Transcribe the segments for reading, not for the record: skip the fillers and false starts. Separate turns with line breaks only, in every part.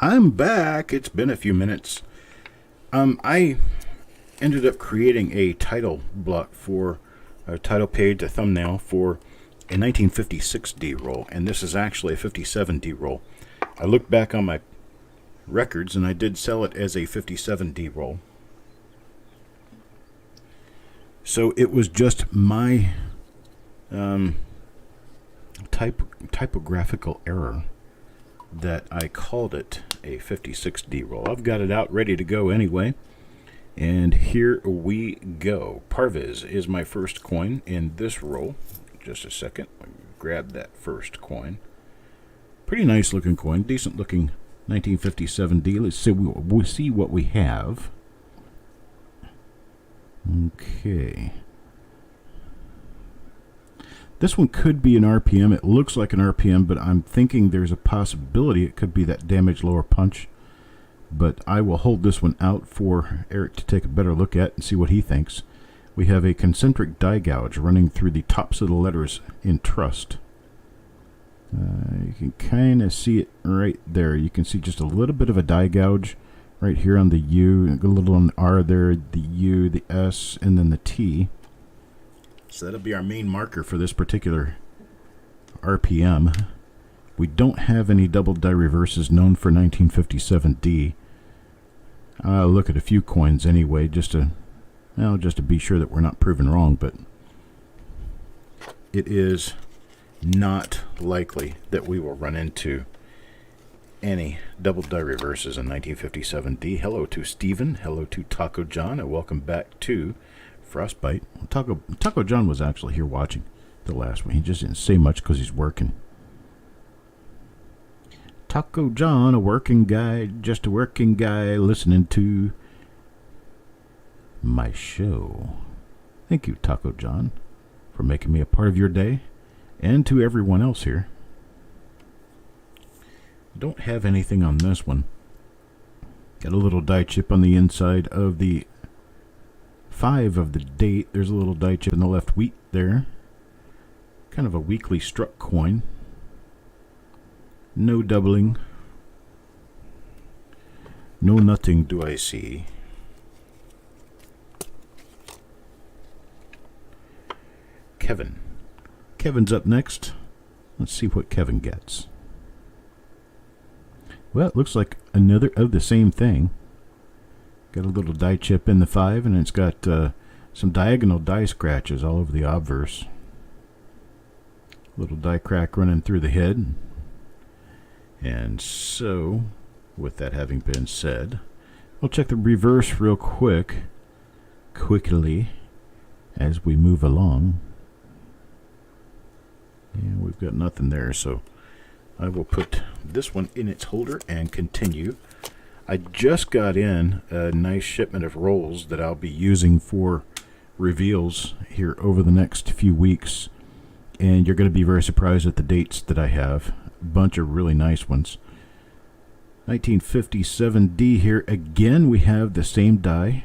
I'm back. It's been a few minutes. I ended up creating a title block for a title page, a thumbnail for a 1956 D roll, and this is actually a 57 D roll. I looked back on my records and I did sell it as a 57 D roll. So it was just my typographical error that I called it a 56D roll. I've got it out ready to go anyway. And here we go. Parviz is my first coin in this roll. Just a second. Grab that first coin. Pretty nice looking coin. Decent looking 1957D. Let's see, we'll see what we have. Okay. This one could be an RPM. It looks like an RPM, but I'm thinking there's a possibility it could be that damaged lower punch. But I will hold this one out for Eric to take a better look at and see what he thinks. We have a concentric die gouge running through the tops of the letters in Trust. You can kind of see it right there. You can see just a little bit of a die gouge right here on the U, a little on the R there, the U, the S, and then the T. So that'll be our main marker for this particular RPM. We don't have any double die reverses known for 1957D. I'll look at a few coins anyway, just to be sure that we're not proven wrong, but it is not likely that we will run into any double die reverses in 1957D. Hello to Steven, hello to Taco John, and welcome back to Frostbite. Taco John was actually here watching the last one. He just didn't say much because he's working. Taco John, a working guy, just a working guy listening to my show. Thank you, Taco John, for making me a part of your day, and to everyone else here. Don't have anything on this one. Got a little die chip on the inside of the 5 of the date. There's a little die chip in the left wheat there. Kind of a weakly struck coin. No doubling. No nothing do I see. Kevin. Kevin's up next. Let's see what Kevin gets. Well, it looks like another of the same thing. Got a little die chip in the 5, and it's got some diagonal die scratches all over the obverse. Little die crack running through the head. And so, with that having been said, we'll check the reverse real quickly, as we move along. And we've got nothing there, so I will put this one in its holder and continue. I just got in a nice shipment of rolls that I'll be using for reveals here over the next few weeks, and you're going to be very surprised at the dates that I have. A bunch of really nice ones. 1957D here again. We have the same die.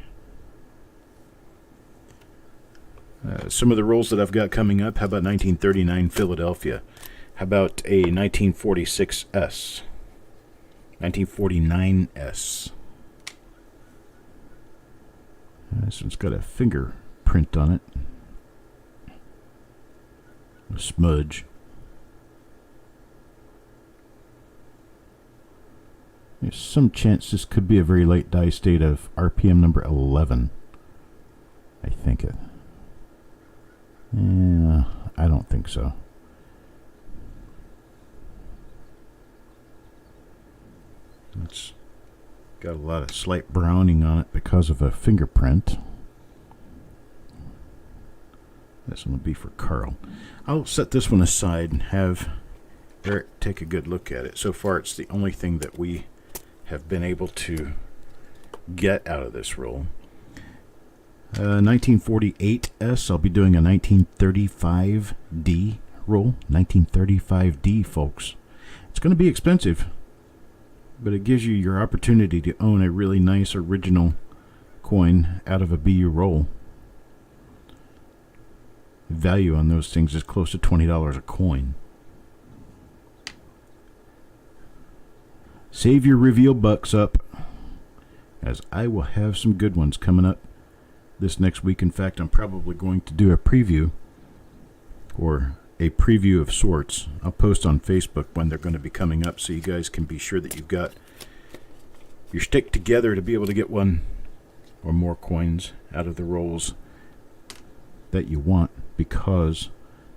Some of the rolls that I've got coming up. How about 1939 Philadelphia? How about a 1946S? 1949S. This one's got a fingerprint on it. A smudge. There's some chance this could be a very late die state of RPM number 11. I think it. Yeah, I don't think so. It's got a lot of slight browning on it because of a fingerprint. This one will be for Carl. I'll set this one aside and have Eric take a good look at it. So far, it's the only thing that we have been able to get out of this roll. 1948S, I'll be doing a 1935D roll. 1935D, folks. It's going to be expensive, but it gives you your opportunity to own a really nice original coin out of a BU roll. The value on those things is close to $20 a coin. Save your reveal bucks up, as I will have some good ones coming up this next week. In fact, I'm probably going to do a preview, or a preview of sorts. I'll post on Facebook when they're going to be coming up, so you guys can be sure that you've got your stick together to be able to get one or more coins out of the rolls that you want, because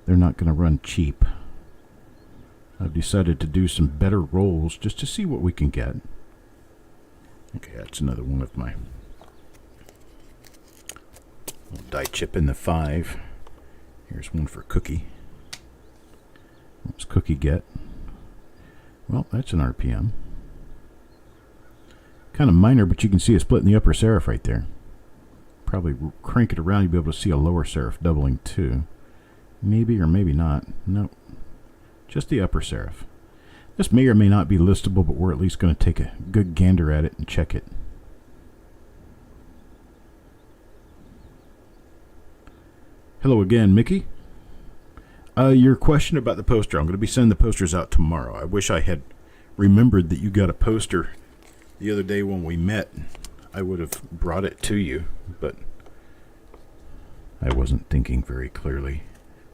they're not going to run cheap. I've decided to do some better rolls just to see what we can get. Okay, that's another one of my little die chip in the 5. Here's one for Cookie. What's Cookie get? Well, that's an RPM. Kind of minor, but you can see a split in the upper serif right there. Probably crank it around, you'll be able to see a lower serif doubling too. Maybe or maybe not. Nope. Just the upper serif. This may or may not be listable, but we're at least going to take a good gander at it and check it. Hello again, Mickey. Your question about the poster. I'm going to be sending the posters out tomorrow. I wish I had remembered that you got a poster the other day when we met. I would have brought it to you, but I wasn't thinking very clearly.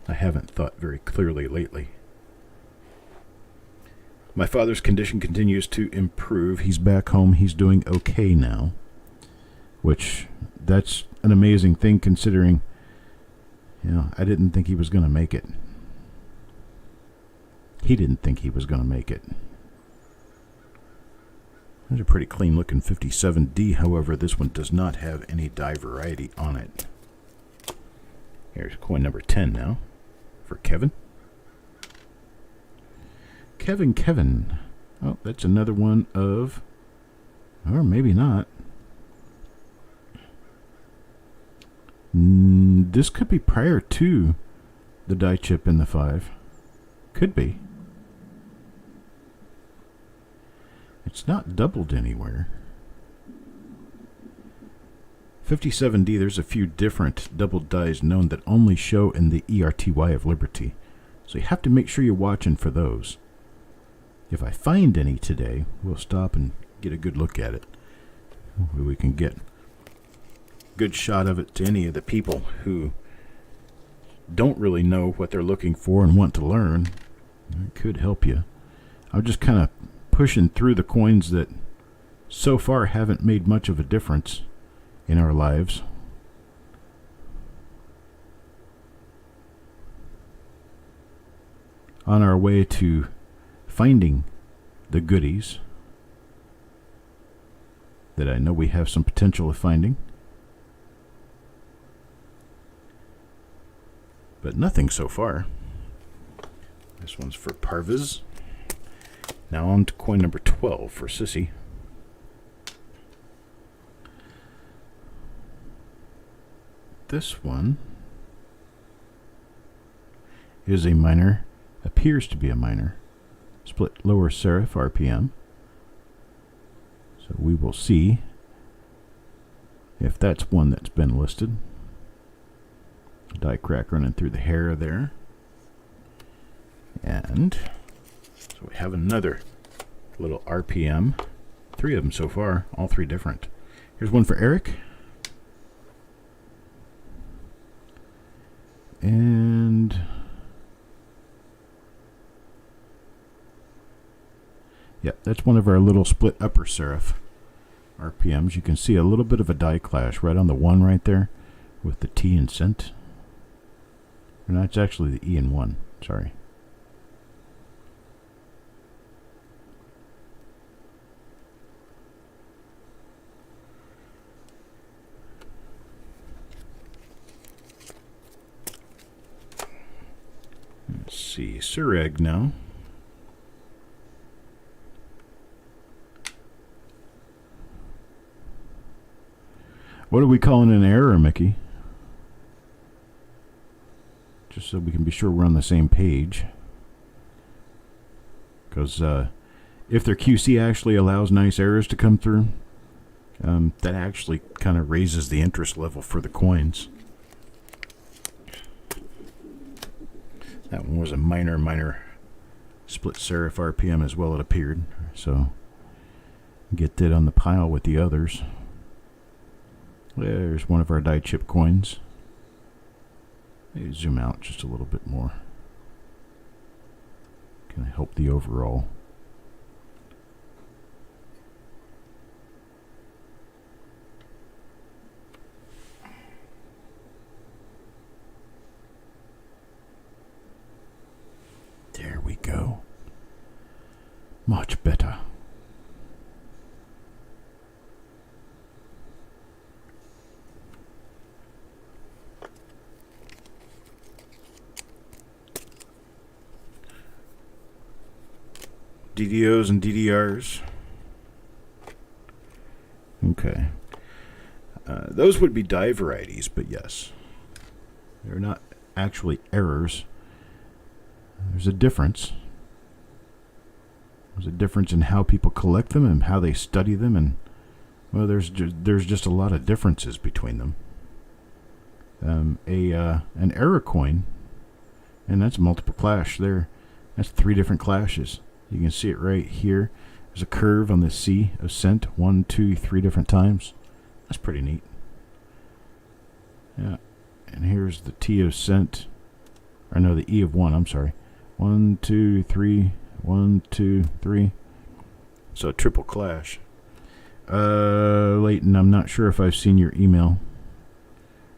I haven't thought very clearly lately. My father's condition continues to improve. He's back home. He's doing okay now, which that's an amazing thing considering, I didn't think he was going to make it. He didn't think he was going to make it. There's a pretty clean looking 57D, however, this one does not have any die variety on it. Here's coin number 10 now for Kevin. Kevin. Oh, that's another one of, or maybe not. This could be prior to the die chip in the 5. Could be. It's not doubled anywhere. 57D, there's a few different doubled dies known that only show in the ERTY of Liberty. So you have to make sure you're watching for those. If I find any today, we'll stop and get a good look at it. Hopefully we can get a good shot of it to any of the people who don't really know what they're looking for and want to learn. It could help you. I'm just kind of pushing through the coins that so far haven't made much of a difference in our lives. On our way to finding the goodies that I know we have some potential of finding. But nothing so far. This one's for Parviz. Now on to coin number 12 for Sissy. This one is a minor, appears to be a minor. Split lower serif RPM. So we will see if that's one that's been listed. Die crack running through the hair there. And so we have another little RPM. 3 of them so far, all 3 different. Here's one for Eric. And yep, that's one of our little split upper serif RPMs. You can see a little bit of a die clash right on the 1 right there with the T and cent. No, it's actually the E and 1. Sorry. Let's see, Sureg now. What are we calling an error, Mickey? Just so we can be sure we're on the same page. Because if their QC actually allows nice errors to come through, that actually kind of raises the interest level for the coins. That one was a minor split serif RPM as well, it appeared. So Get that on the pile with the others. There's one of our die chip coins. Maybe zoom out just a little bit more. Can I help the overall? There we go. Much better. DDOs and DDRs. Okay. Those would be die varieties, but yes. They're not actually errors. There's a difference. There's a difference in how people collect them and how they study them, and well, there's just a lot of differences between them. An error coin, and that's multiple clash there. That's 3 different clashes. You can see it right here. There's a curve on the C of cent. 1, 2, 3 different times. That's pretty neat. Yeah. And here's the T of cent. Or no, the E of 1, I'm sorry. 1, 2, 3. 1, 2, 3. So a triple clash. Leighton, I'm not sure if I've seen your email.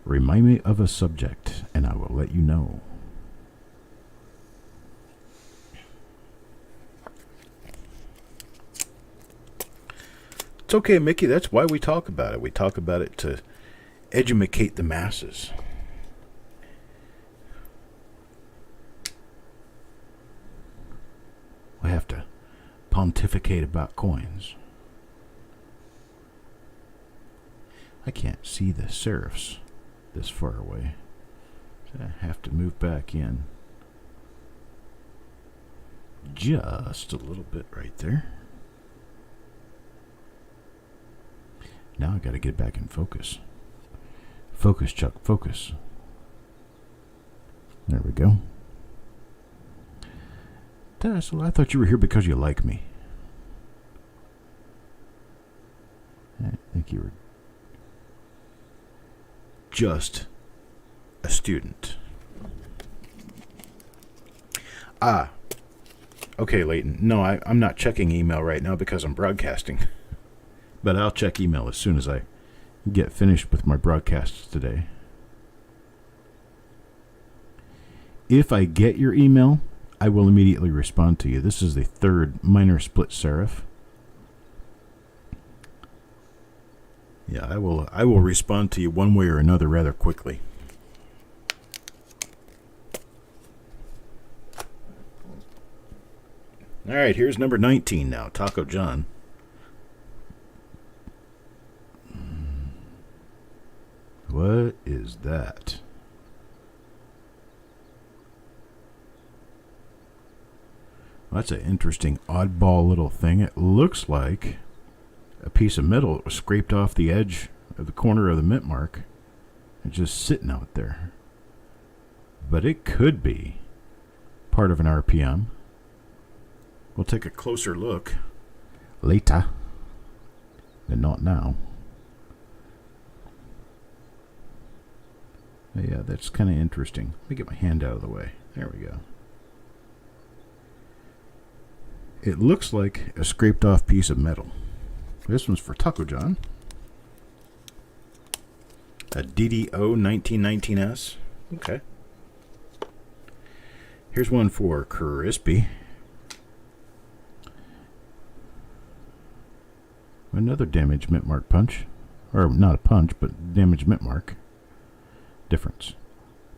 Remind me of a subject, and I will let you know. It's okay, Mickey. That's why we talk about it. We talk about it to educate the masses. We have to pontificate about coins. I can't see the serifs this far away, so I have to move back in just a little bit right there. Now I got to get back in focus. Focus, Chuck, focus. There we go. Well, I thought you were here because you like me. I think you were just a student. Okay, Leighton. No, I'm not checking email right now because I'm broadcasting. But I'll check email as soon as I get finished with my broadcasts today. If I get your email, I will immediately respond to you. This is the 3rd minor split serif. Yeah, I will respond to you one way or another rather quickly. All right, here's number 19 now, Taco John. What is that? Well, that's an interesting oddball little thing. It looks like a piece of metal that was scraped off the edge of the corner of the mint mark and just sitting out there. But it could be part of an RPM. We'll take a closer look later, but not now. Yeah, that's kind of interesting. Let me get my hand out of the way. There we go. It looks like a scraped off piece of metal. This one's for Taco John. A DDO 1919S. Okay. Here's one for Crispy. Another damaged mint mark punch. Or not a punch, but damaged mint mark. Difference.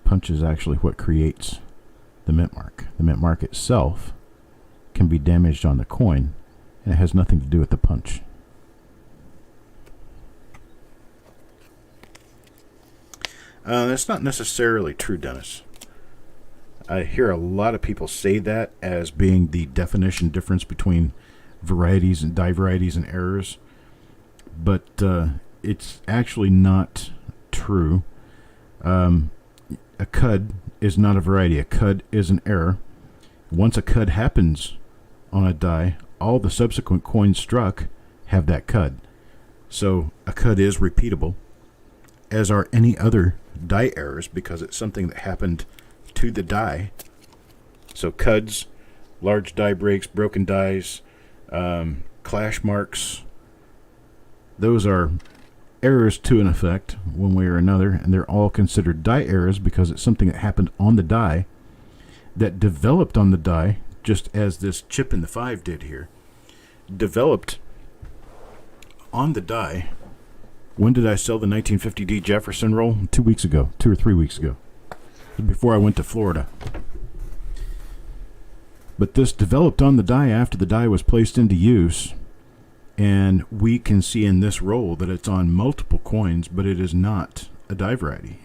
Punch is actually what creates the mint mark. The mint mark itself can be damaged on the coin, and it has nothing to do with the punch. That's not necessarily true, Dennis. I hear a lot of people say that as being the definition difference between varieties and die varieties and errors, but it's actually not true. A cud is not a variety. A cud is an error. Once a cud happens on a die, all the subsequent coins struck have that cud. So a cud is repeatable, as are any other die errors, because it's something that happened to the die. So cuds, large die breaks, broken dies, clash marks, those are errors to an effect one way or another, and they're all considered die errors because it's something that happened on the die that developed on the die, just as this chip in the 5 did here. Developed on the die. When did I sell the 1950D Jefferson roll? 2 weeks ago, 2 or 3 weeks ago, before I went to Florida. But this developed on the die after the die was placed into use, and we can see in this roll that it's on multiple coins, but it is not a die variety.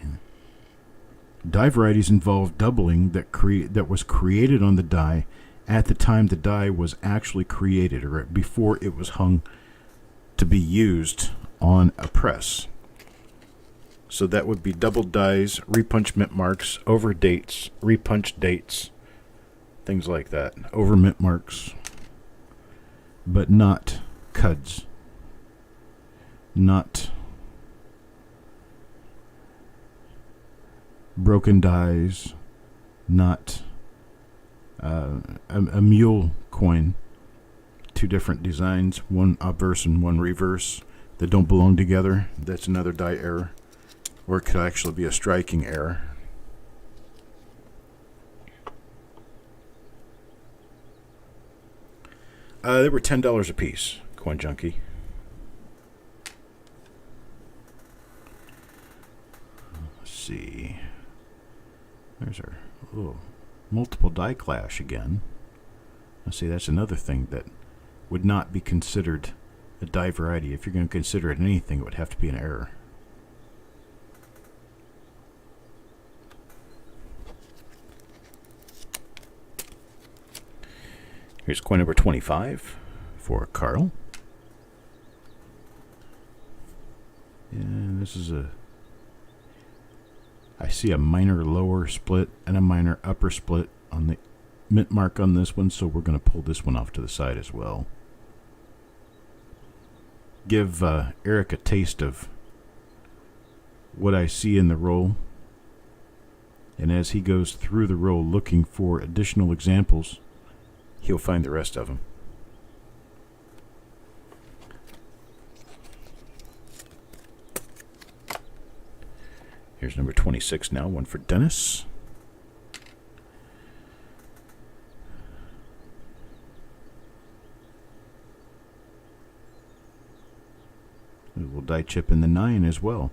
Die varieties involve doubling that was created on the die at the time the die was actually created, or before it was hung to be used on a press. So that would be double dies, repunch mint marks, over dates, repunch dates, things like that. Over mint marks, but not cuds. Not broken dies, not a mule coin. 2 different designs, one obverse and one reverse, that don't belong together. That's another die error. Or it could actually be a striking error. They were $10 a piece, Coin Junkie. Let's see. There's our little multiple die clash again. Let's see, that's another thing that would not be considered a die variety. If you're going to consider it anything, it would have to be an error. Here's coin number 25 for Carl. And this is I see a minor lower split and a minor upper split on the mint mark on this one, so we're going to pull this one off to the side as well. Give Eric a taste of what I see in the roll. And as he goes through the roll looking for additional examples, he'll find the rest of them. Here's number 26 now, one for Dennis. A little die chip in the 9 as well.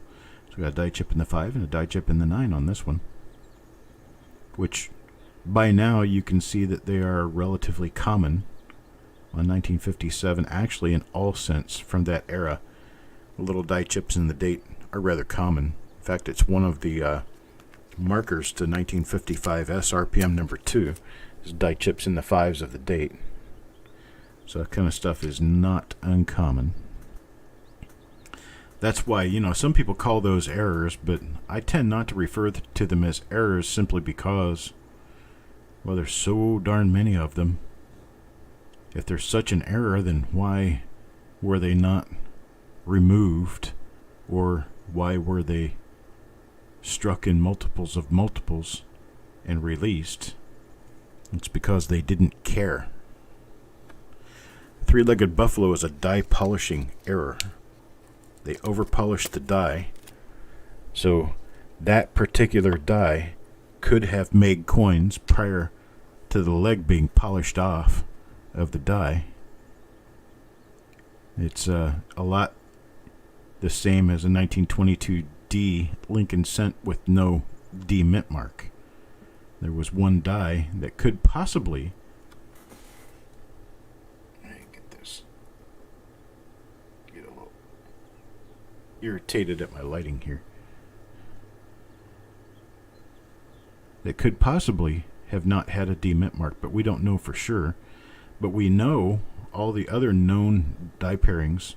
So we got a die chip in the 5 and a die chip in the 9 on this one, which by now you can see that they are relatively common on 1957, actually in all sense from that era. The little die chips in the date are rather common. In fact, it's one of the markers to 1955 SRPM number 2 is die chips in the 5s of the date. So that kind of stuff is not uncommon. That's why, some people call those errors, but I tend not to refer to them as errors simply because, well, there's so darn many of them. If there's such an error, then why were they not removed, or why were they struck in multiples of multiples and released? It's because they didn't care. Three-legged buffalo is a die polishing error. They over-polished the die, so that particular die could have made coins prior to the leg being polished off of the die. It's a lot the same as a 1922 D Lincoln Cent with no D mint mark. There was one die that could possibly, irritated at my lighting here, that could possibly have not had a D mint mark, but we don't know for sure. But we know all the other known die pairings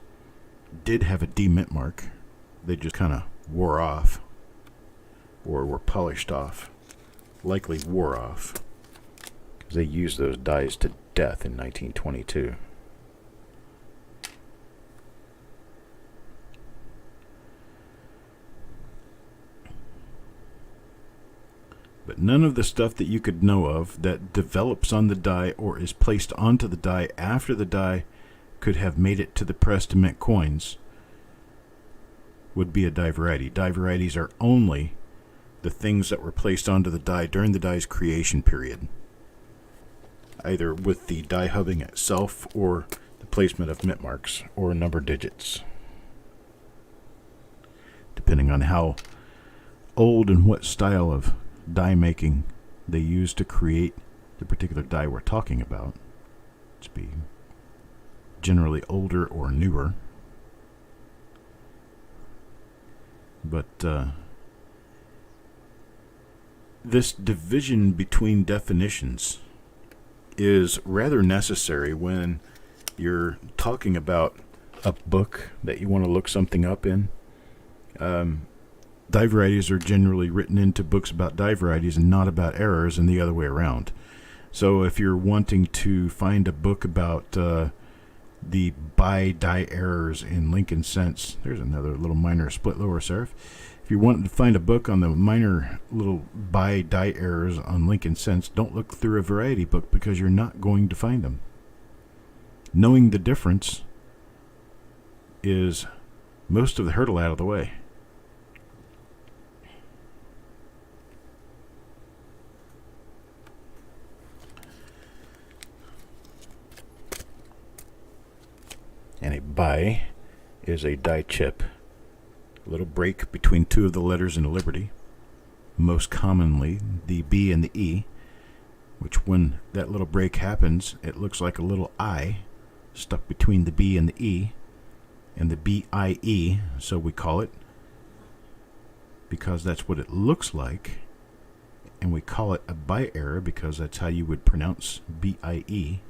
did have a D mint mark. They just kind of wore off, or were polished off. Likely wore off, because they used those dies to death in 1922. But none of the stuff that you could know of that develops on the die or is placed onto the die after the die could have made it to the press to mint coins would be a die variety. Die varieties are only the things that were placed onto the die during the die's creation period, either with the die hubbing itself or the placement of mint marks or number digits, depending on how old and what style of die making they use to create the particular die we're talking about. It's be generally older or newer. But this division between definitions is rather necessary when you're talking about a book that you want to look something up in. Die varieties are generally written into books about die varieties and not about errors, and the other way around. So if you're wanting to find a book about the bi-die errors in Lincoln Cents, there's another little minor split lower serif. If you want to find a book on the minor little bi-die errors on Lincoln Cents, don't look through a variety book because you're not going to find them. Knowing the difference is most of the hurdle out of the way. And a bi is a die chip, a little break between two of the letters in a liberty, most commonly the B and the E, which when that little break happens, it looks like a little I stuck between the B and the E, and the BIE, so we call it, because that's what it looks like, and we call it a bi error because that's how you would pronounce BIE.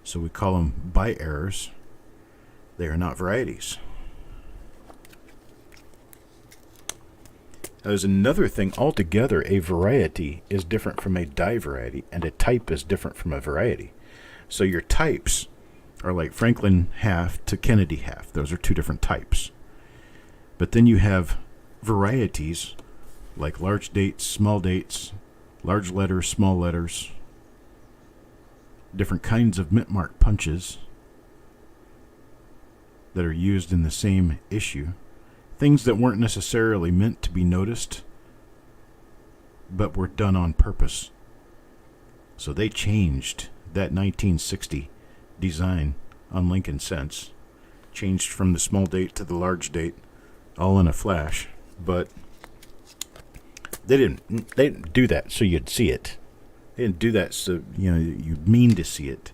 So we call them bi errors. They are not varieties. There's another thing altogether. A variety is different from a die variety, and a type is different from a variety. So your types are like Franklin half to Kennedy half. Those are two different types. But then you have varieties like large dates, large letters, small letters, different kinds of mint mark punches that are used in the same issue. Things that weren't necessarily meant to be noticed, but were done on purpose. So they changed that 1960 design on Lincoln Cents. Changed from the small date to the large date, all in a flash. But they didn't do that so you'd see it. They didn't do that so you mean to see it.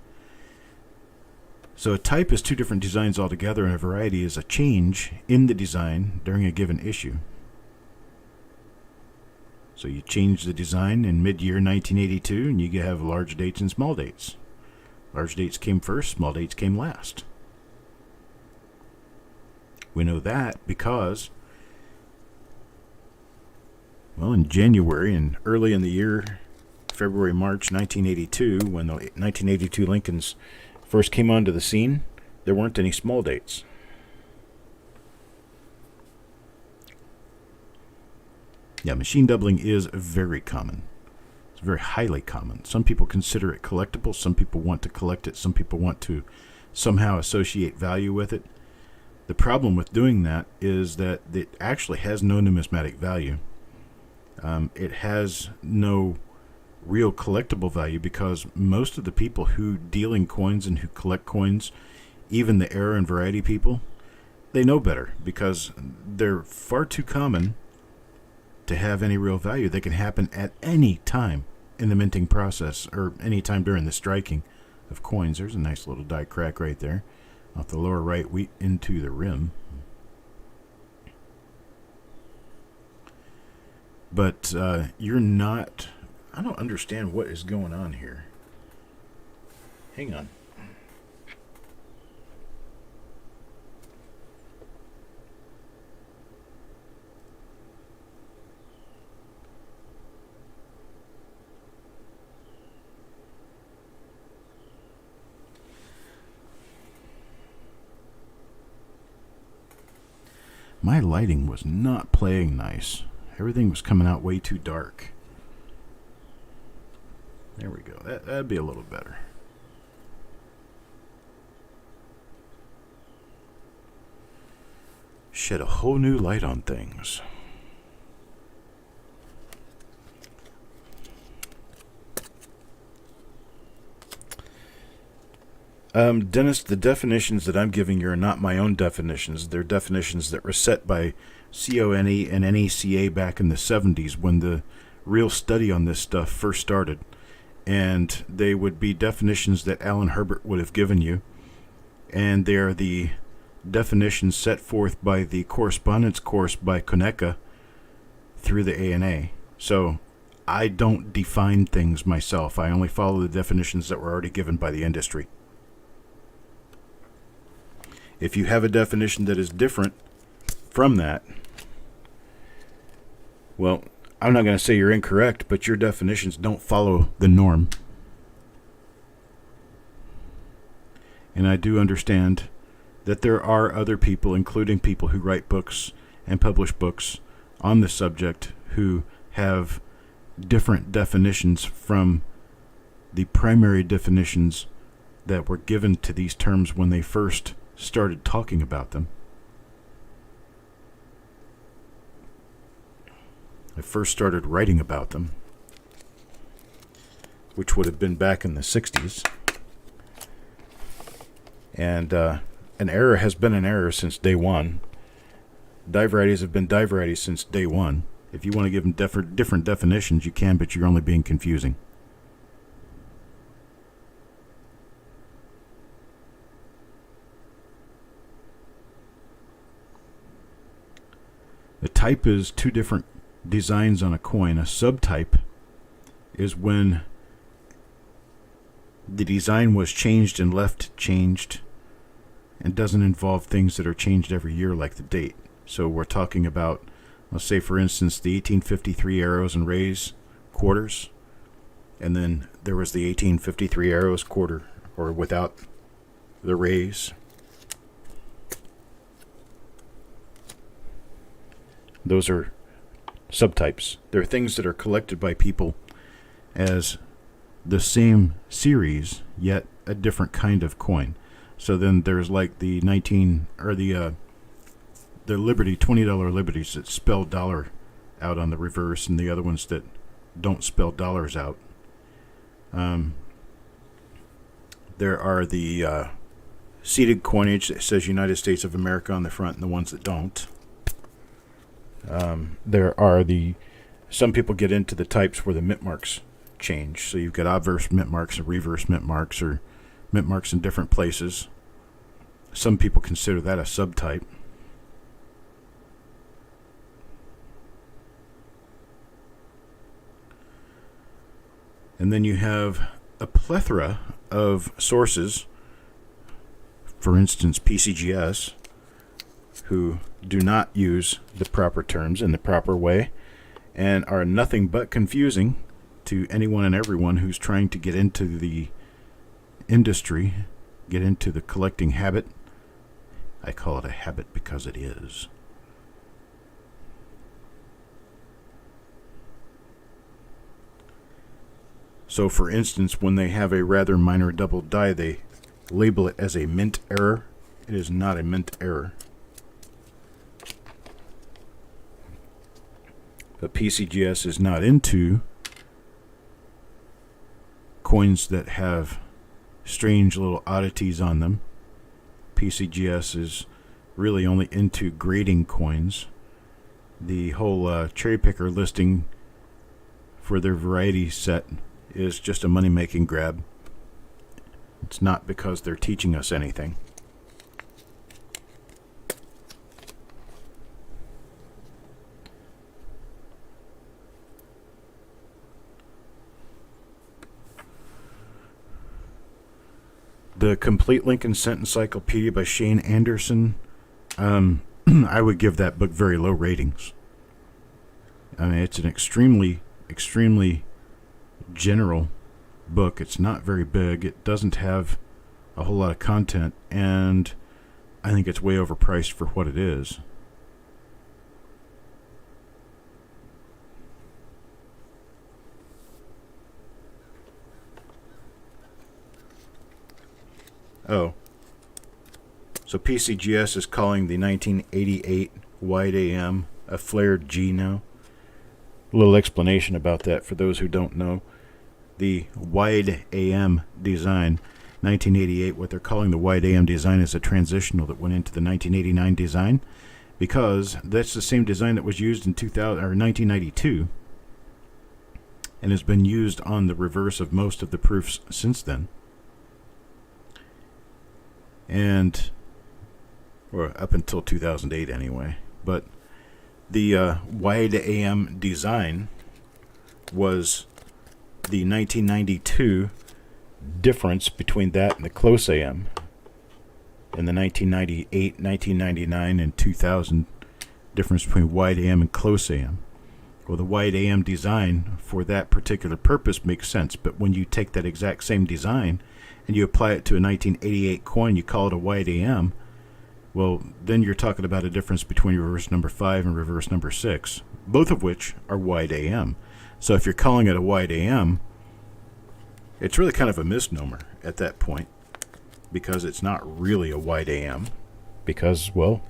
So a type is two different designs altogether, and a variety is a change in the design during a given issue. So you change the design in mid-year 1982, and you have large dates and small dates. Large dates came first, small dates came last. We know that because, well, in January and early in the year, February, March 1982, when the 1982 Lincolns first came onto the scene, there weren't any small dates. Yeah, machine doubling is very common. It's very highly common. Some people consider it collectible. Some people want to collect it. Some people want to somehow associate value with it. The problem with doing that is that it actually has no numismatic value. It has no real collectible value because most of the people who deal in coins and who collect coins, even the error and variety people, they know better because they're far too common to have any real value. They can happen at any time in the minting process or any time during the striking of coins. There's a nice little die crack right there off the lower right wheat into the rim. But you're not... I don't understand what is going on here. Hang on. My lighting was not playing nice. Everything was coming out way too dark. There we go. That'd be a little better. Shed a whole new light on things. Dennis, the definitions that I'm giving you are not my own definitions. They're definitions that were set by CONE and NECA back in the 70s when the real study on this stuff first started. And they would be definitions that Alan Herbert would have given you. And they are the definitions set forth by the correspondence course by Konecka through the ANA. So I don't define things myself. I only follow the definitions that were already given by the industry. If you have a definition that is different from that, well, I'm not going to say you're incorrect, but your definitions don't follow the norm. And I do understand that there are other people, including people who write books and publish books on the subject, who have different definitions from the primary definitions that were given to these terms when they first started talking about them. I first started writing about them, which would have been back in the 60s. And an error has been an error since day one. Dive varieties have been dive varieties since day one. If you want to give them different definitions, you can, but you're only being confusing. A type is two different designs on a coin. A subtype is when the design was changed and left changed and doesn't involve things that are changed every year like the date. So we're talking about, let's say for instance, the 1853 arrows and rays quarters, and then there was the 1853 arrows quarter, or without the rays. Those are subtypes. They're things that are collected by people as the same series, yet a different kind of coin. So then there's like the the Liberty, $20 Liberties that spell dollar out on the reverse, and the other ones that don't spell dollars out. There are the seated coinage that says United States of America on the front, and the ones that don't. There are some people get into the types where the mint marks change. So you've got obverse mint marks and reverse mint marks, or mint marks in different places. Some people consider that a subtype. And then you have a plethora of sources, for instance, PCGS, who do not use the proper terms in the proper way and are nothing but confusing to anyone and everyone who's trying to get into the industry, get into the collecting habit. I call it a habit because it is. So for instance, when they have a rather minor double die, they label it as a mint error. It is not a mint error. But PCGS is not into coins that have strange little oddities on them. PCGS is really only into grading coins. The whole cherry picker listing for their variety set is just a money-making grab. It's not because they're teaching us anything. The Complete Lincoln Cent Encyclopedia by Shane Anderson, I would give that book very low ratings. I mean, it's an extremely general book. It's not very big. It doesn't have a whole lot of content, and I think it's way overpriced for what it is. Oh. So PCGS is calling the 1988 wide AM a flared G now. A little explanation about that for those who don't know. The wide AM design, 1988, what they're calling the wide AM design is a transitional that went into the 1989 design, because that's the same design that was used in 1992 and has been used on the reverse of most of the proofs since then. And, or up until 2008 anyway. But the wide AM design was the 1992 difference between that and the close AM. In the 1998, 1999, and 2000 difference between wide AM and close AM. Well, the wide AM design for that particular purpose makes sense, but when you take that exact same design and you apply it to a 1988 coin, you call it a wide AM, well, then you're talking about a difference between reverse number 5 and reverse number 6, both of which are wide AM. So if you're calling it a wide AM, it's really kind of a misnomer at that point, because it's not really a wide AM, because, well,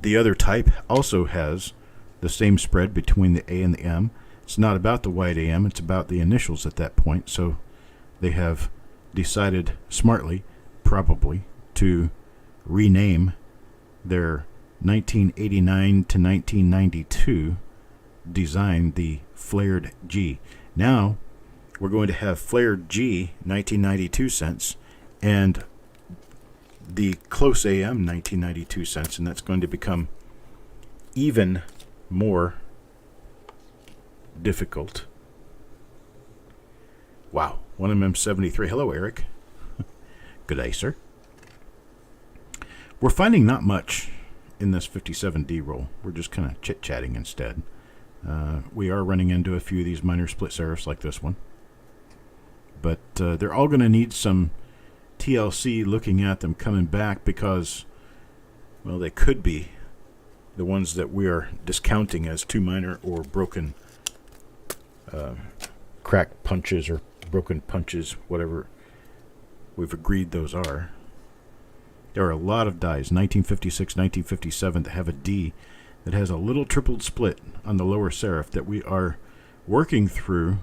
the other type also has the same spread between the A and the M. It's not about the wide AM, it's about the initials at that point. So they have decided smartly, probably, to rename their 1989 to 1992 design the flared G. Now we're going to have flared G 1992 cents and the close AM 1992 cents, and that's going to become even more difficult. Wow, 1mm73. Hello, Eric. Good day, sir. We're finding not much in this 57D roll. We're just kind of chit-chatting instead. We are running into a few of these minor split serifs like this one. But they're all going to need some TLC looking at them coming back, because, well, they could be the ones that we are discounting as too minor or broken crack punches or broken punches, whatever we've agreed those are. There are a lot of dies, 1956, 1957, that have a D that has a little tripled split on the lower serif that we are working through,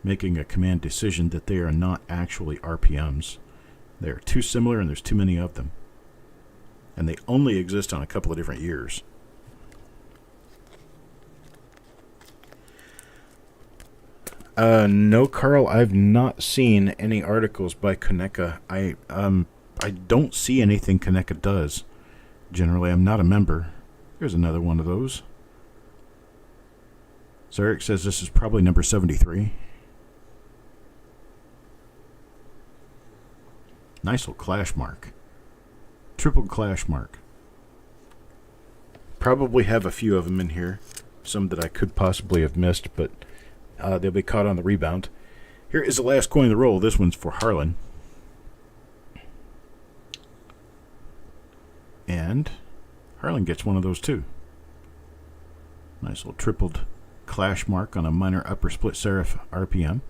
making a command decision that they are not actually RPMs. They are too similar and there's too many of them. And they only exist on a couple of different years. No, Carl, I've not seen any articles by Kaneka. I don't see anything Kaneka does. Generally, I'm not a member. Here's another one of those. So Eric says this is probably number 73. Nice little clash mark. Triple clash mark. Probably have a few of them in here. Some that I could possibly have missed, but they'll be caught on the rebound. Here is the last coin of the roll. This one's for Harlan. And Harlan gets one of those too. Nice little tripled clash mark on a minor upper split serif RPM.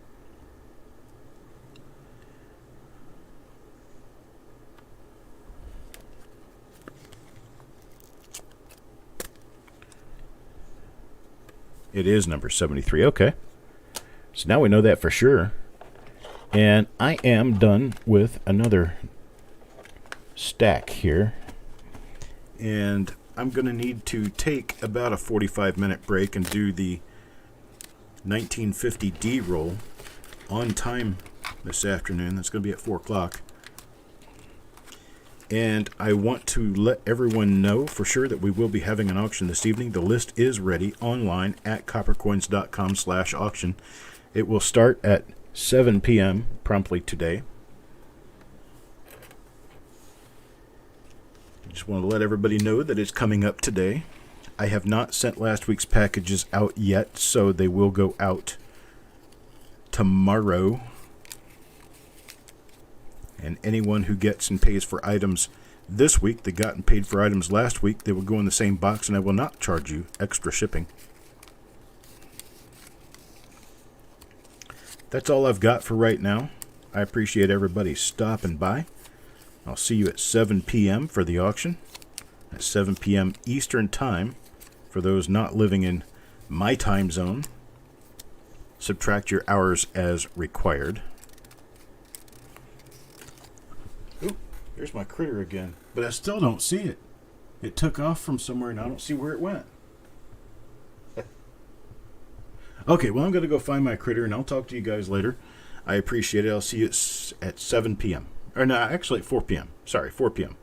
It is number 73. Okay. So now we know that for sure. And I am done with another stack here. And I'm going to need to take about a 45-minute break and do the 1950D roll on time this afternoon. That's going to be at 4 o'clock. And I want to let everyone know for sure that we will be having an auction this evening. The list is ready online at coppercoins.com/auction. It will start at 7 p.m. promptly today. I just want to let everybody know that it's coming up today. I have not sent last week's packages out yet, so they will go out tomorrow. And anyone who gets and pays for items this week that got and paid for items last week, they will go in the same box, and I will not charge you extra shipping. That's all I've got for right now. I appreciate everybody stopping by. I'll see you at 7 p.m. for the auction. At 7 p.m. Eastern Time for those not living in my time zone. Subtract your hours as required. Oop, there's my critter again. But I still don't see it. It took off from somewhere and I don't see where it went. Okay, well, I'm going to go find my critter and I'll talk to you guys later. I appreciate it. I'll see you at 7 p.m. Or no, actually at 4 p.m. Sorry, 4 p.m.